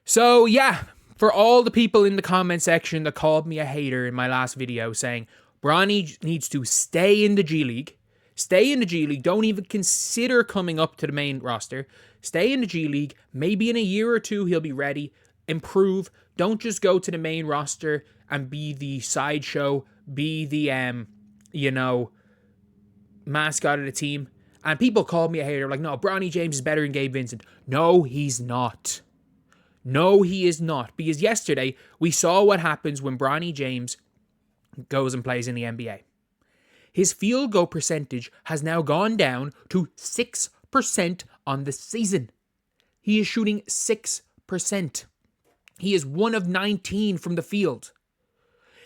So yeah, for all the people in the comment section that called me a hater in my last video saying Bronny needs to stay in the G League, don't even consider coming up to the main roster, stay in the G League, maybe in a year or two he'll be ready, improve, don't just go to the main roster and be the sideshow, be the, mascot of the team. And people called me a hater, like, no, Bronny James is better than Gabe Vincent. No, he's not. No, he is not. Because yesterday, we saw what happens when Bronny James goes and plays in the NBA. His field goal percentage has now gone down to 6% on the season. He is shooting 6%. He is 1 of 19 from the field.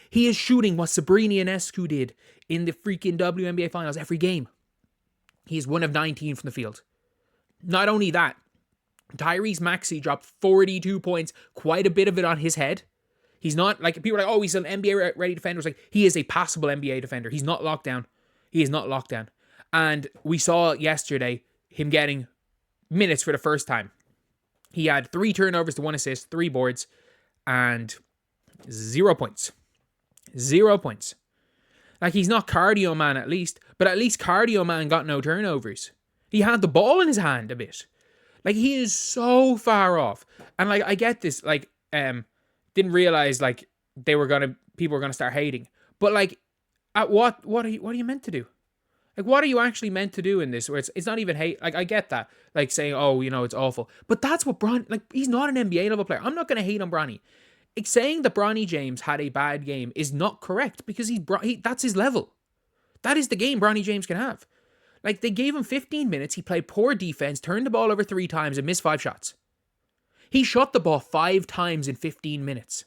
He is shooting what Sabrina Ionescu did in the freaking WNBA Finals every game. He is 1 of 19 from the field. Not only that, Tyrese Maxey dropped 42 points, quite a bit of it on his head. He's not, like, people are like, oh, he's an NBA ready defender. It's like, he is a passable NBA defender. He's not locked down. He is not locked down. And we saw yesterday him getting minutes for the first time. He had 3 turnovers to 1 assist, 3 boards, and 0 points. 0 points. Like, he's not Cardio Man at least, but at least Cardio Man got no turnovers. He had the ball in his hand a bit. Like, he is so far off. And, like, I get this, like, didn't realize, like, people were gonna start hating. But, like, at what are you meant to do? Like, what are you actually meant to do in this? Where it's not even hate. Like, I get that. Like, saying, oh, it's awful. But that's what Bronny, like, he's not an NBA level player. I'm not gonna hate on Bronny. Saying that Bronny James had a bad game is not correct because that's his level. That is the game Bronny James can have. Like, they gave him 15 minutes, he played poor defense, turned the ball over 3 times and missed 5 shots. He shot the ball 5 times in 15 minutes.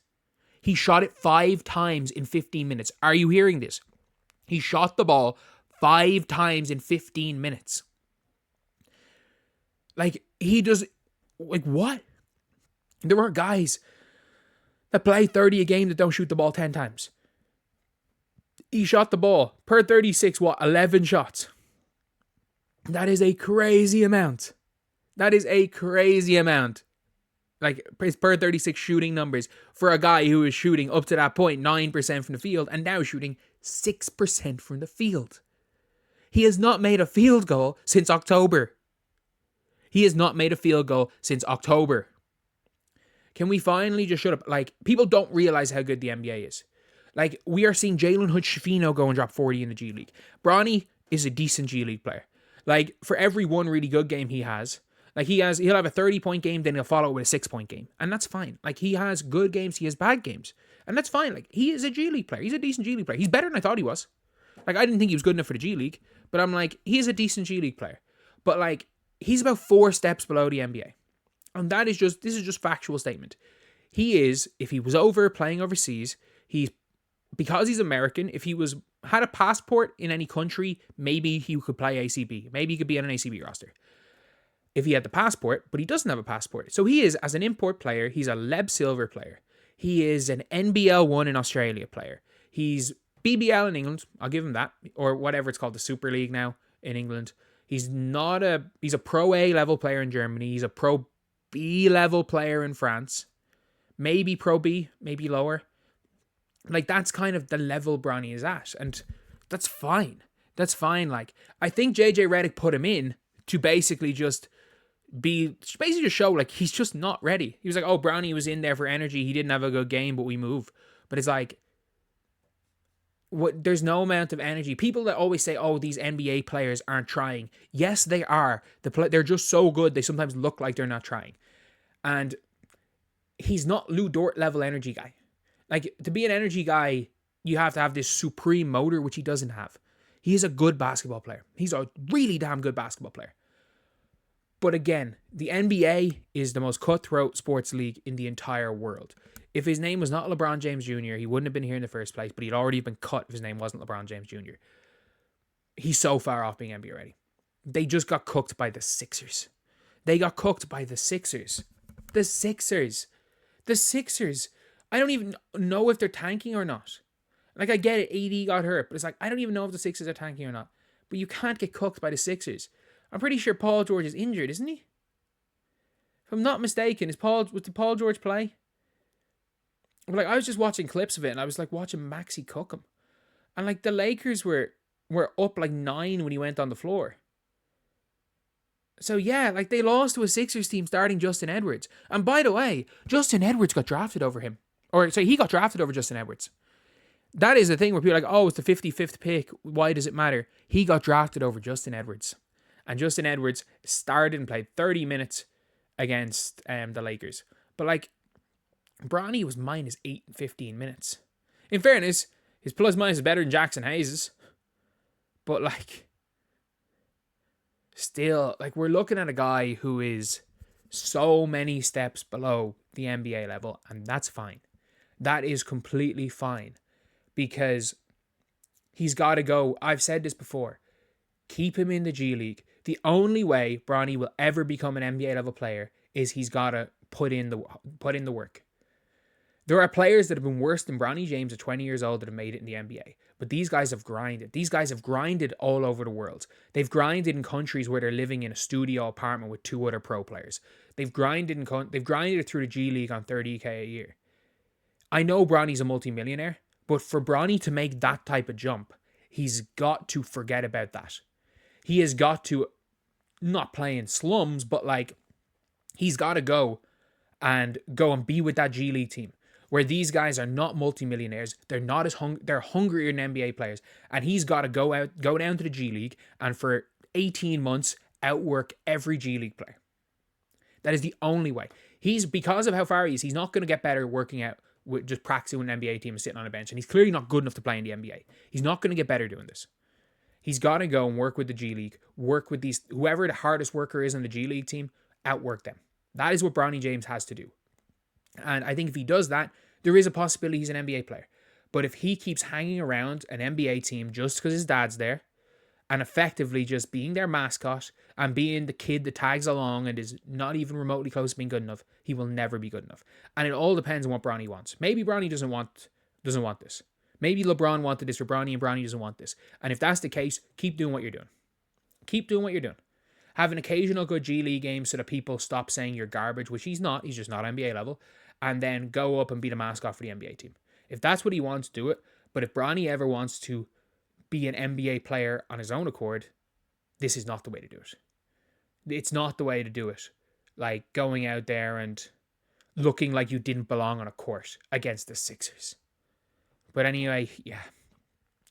He shot it 5 times in 15 minutes. Are you hearing this? He shot the ball 5 times in 15 minutes. Like, he does, like, what? There are guys that play 30 a game that don't shoot the ball 10 times. He shot the ball per 36, 11 shots. That is a crazy amount. That is a crazy amount. Like, per 36 shooting numbers for a guy who is shooting up to that point 9% from the field and now shooting 6% from the field. He has not made a field goal since October. He has not made a field goal since October. Can we finally just shut up? Like, people don't realize how good the NBA is. Like, we are seeing Jalen Hood-Schifino go and drop 40 in the G League. Bronny is a decent G League player. Like, for every one really good game he has, like, he'll have a 30-point game, then he'll follow it with a 6-point game. And that's fine. Like, he has good games, he has bad games. And that's fine. Like, he is a G League player. He's a decent G League player. He's better than I thought he was. Like, I didn't think he was good enough for the G League. But I'm like, he is a decent G League player. But, like, he's about 4 steps below the NBA. And this is just factual statement. He is, if he was playing overseas, because he's American, if he had a passport in any country, maybe he could play ACB. Maybe he could be on an ACB roster. If he had the passport, but he doesn't have a passport. So he is, as an import player, he's a Leb Silver player. He is an NBL 1 in Australia player. He's BBL in England, I'll give him that, or whatever it's called, the Super League now in England. He's a Pro A level player in Germany. He's a Pro B level player in France. Maybe Pro B, maybe lower. Like, that's kind of the level Bronny is at. And that's fine. That's fine. Like, I think JJ Redick put him in to basically just show, like, he's just not ready. He was like, oh, Bronny was in there for energy. He didn't have a good game, but we move. But it's like, there's no amount of energy. People that always say, oh, these NBA players aren't trying. Yes, they are. They're just so good, they sometimes look like they're not trying. And he's not Lou Dort level energy guy. Like, to be an energy guy, you have to have this supreme motor, which he doesn't have. He is a good basketball player. He's a really damn good basketball player. But again, the NBA is the most cutthroat sports league in the entire world. If his name was not LeBron James Jr., he wouldn't have been here in the first place, but he'd already been cut if his name wasn't LeBron James Jr. He's so far off being NBA ready. They just got cooked by the Sixers. The Sixers. I don't even know if they're tanking or not. Like, I get it, AD got hurt, but it's like, I don't even know if the Sixers are tanking or not. But you can't get cooked by the Sixers. I'm pretty sure Paul George is injured, isn't he? If I'm not mistaken, did Paul George play? But like, I was just watching clips of it, and I was like watching Maxi cook him. And like, the Lakers were up like 9 when he went on the floor. So yeah, like, they lost to a Sixers team starting Justin Edwards. And by the way, Justin Edwards got drafted over him. Or, sorry, he got drafted over Justin Edwards. That is the thing where people are like, oh, it's the 55th pick. Why does it matter? He got drafted over Justin Edwards. And Justin Edwards started and played 30 minutes against the Lakers. But like, Bronny was minus 8 and 15 minutes. In fairness, his plus minus is better than Jackson Hayes's. But like, still, like, we're looking at a guy who is so many steps below the NBA level, and that's fine. That is completely fine, because he's got to go. I've said this before. Keep him in the G League. The only way Bronny will ever become an NBA level player is he's got to put in the work. There are players that have been worse than Bronny James at 20 years old that have made it in the NBA. But these guys have grinded. These guys have grinded all over the world. They've grinded in countries where they're living in a studio apartment with 2 other pro players. They've grinded it through the G League on $30K a year. I know Bronny's a multimillionaire, but for Bronny to make that type of jump, he's got to forget about that. He has got to not play in slums, but like, he's got to go and be with that G League team, where these guys are not multimillionaires. They're not as they're hungrier than NBA players. And he's got to go down to the G League, and for 18 months, outwork every G League player. That is the only way. Because of how far he is, he's not going to get better working out with just practicing with an NBA team and sitting on a bench. And he's clearly not good enough to play in the NBA. He's not going to get better doing this. He's got to go and work with the G League, work with whoever the hardest worker is on the G League team, outwork them. That is what Bronny James has to do. And I think if he does that, there is a possibility he's an NBA player. But if he keeps hanging around an NBA team just because his dad's there, and effectively just being their mascot and being the kid that tags along and is not even remotely close to being good enough, he will never be good enough. And it all depends on what Bronny wants. Maybe Bronny doesn't want this. Maybe LeBron wanted this for Bronny, and Bronny doesn't want this. And if that's the case, keep doing what you're doing. Keep doing what you're doing. Have an occasional good G League game so that people stop saying you're garbage, which he's not. He's just not NBA level. And then go up and be the mascot for the NBA team. If that's what he wants, do it. But if Bronny ever wants to be an NBA player on his own accord, this is not the way to do it. It's not the way to do it. Like, going out there and looking like you didn't belong on a court against the Sixers. But anyway, yeah.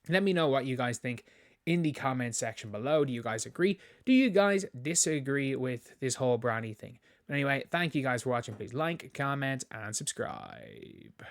Let me know what you guys think in the comment section below. Do you guys agree? Do you guys disagree with this whole Bronny thing? But anyway, thank you guys for watching. Please like, comment, and subscribe.